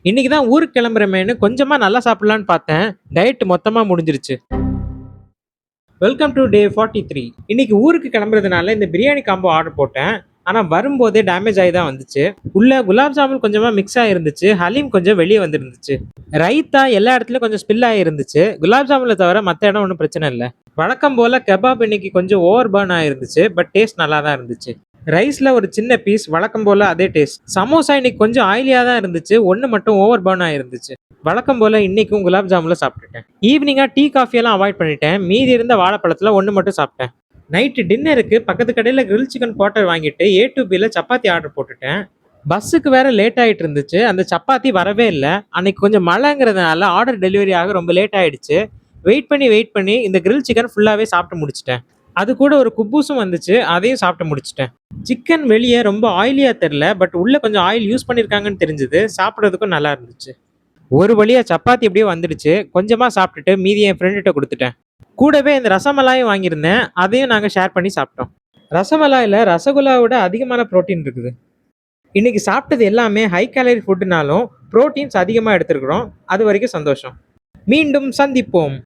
இன்னைக்கு தான் ஊருக்கு கிளம்புறமேன்னு கொஞ்சமா நல்லா சாப்பிடலான்னு பார்த்தேன். டயட் மொத்தமா முடிஞ்சிருச்சு. Welcome to day 43. இன்னைக்கு ஊருக்கு கிளம்புறதுனால இந்த பிரியாணி காம்போ ஆர்டர் போட்டேன். ஆனா வரும்போதே டேமேஜ் ஆகி தான் வந்துச்சு. உள்ள குலாப் ஜாமுன் கொஞ்சமா மிக்ஸ் ஆயிருந்துச்சு. ஹலீம் கொஞ்சம் வெளியே வந்துருந்துச்சு. ரைத்தா எல்லா இடத்துலயும் கொஞ்சம் ஸ்பில் ஆயிருந்துச்சு. குலாப் ஜாமுன்ல தவிர மற்ற இடம் ஒன்றும் பிரச்சனை இல்லை. வழக்கம் போல கபாப் இன்னைக்கு கொஞ்சம் ஓவர் பர்ன் ஆயிருந்துச்சு. பட் டேஸ்ட் நல்லா தான் இருந்துச்சு. ரைஸ்ல ஒரு சின்ன பீஸ், வழக்கம் போல அதே டேஸ்ட். சமோசா இன்னைக்கு கொஞ்சம் ஆயிலியா தான் இருந்துச்சு. ஒன்று மட்டும் ஓவர் பர்ன் ஆயிருந்துச்சு. வழக்கம் போல இன்னைக்கும் குலாப் ஜாமுன்ல சாப்பிட்டுட்டேன். ஈவினிங்கா டீ காஃபி எல்லாம் அவாய்ட் பண்ணிட்டேன். மீதி இருந்த வாழைப்பழத்துல ஒன்று மட்டும் சாப்பிட்டேன். நைட்டு டின்னருக்கு பக்கத்து கடையில் கிரில் சிக்கன் குவார்ட்டர் வாங்கிட்டு A to Bல சப்பாத்தி ஆர்டர் போட்டுட்டேன். பஸ்ஸுக்கு வேற லேட் ஆயிட்டு இருந்துச்சு. அந்த சப்பாத்தி வரவே இல்லை. அன்னைக்கு கொஞ்சம் மழைங்கிறதுனால ஆர்டர் டெலிவரி ஆக ரொம்ப லேட் ஆயிடுச்சு. வெயிட் பண்ணி இந்த கிரில் சிக்கன் ஃபுல்லாவே சாப்பிட்டு முடிச்சிட்டேன். அது கூட ஒரு குப்பூஸும் வந்துச்சு. அதையும் சாப்பிட்டு முடிச்சிட்டேன். சிக்கன் வெளியே ரொம்ப ஆயிலியா தெரியல. பட் உள்ள கொஞ்சம் ஆயில் யூஸ் பண்ணியிருக்காங்கன்னு தெரிஞ்சது. சாப்பிட்றதுக்கும் நல்லா இருந்துச்சு. ஒரு வழியா சப்பாத்தி எப்படியோ வந்துடுச்சு. கொஞ்சமா சாப்பிட்டுட்டு மீதி என் ஃப்ரெண்டுகிட்ட கொடுத்துட்டேன். கூடவே இந்த ரசமலாயும் வாங்கியிருந்தேன். அதையும் நாங்கள் ஷேர் பண்ணி சாப்பிட்டோம். ரசமலாயில் ரசகுல்லாவோட அதிகமான புரோட்டீன் இருக்குது. இன்னைக்கு சாப்பிட்டது எல்லாமே ஹை கேலரி ஃபுட்டுனாலும் புரோட்டீன்ஸ் அதிகமாக எடுத்துருக்குறோம். அது வரைக்கும் சந்தோஷம். மீண்டும் சந்திப்போம்.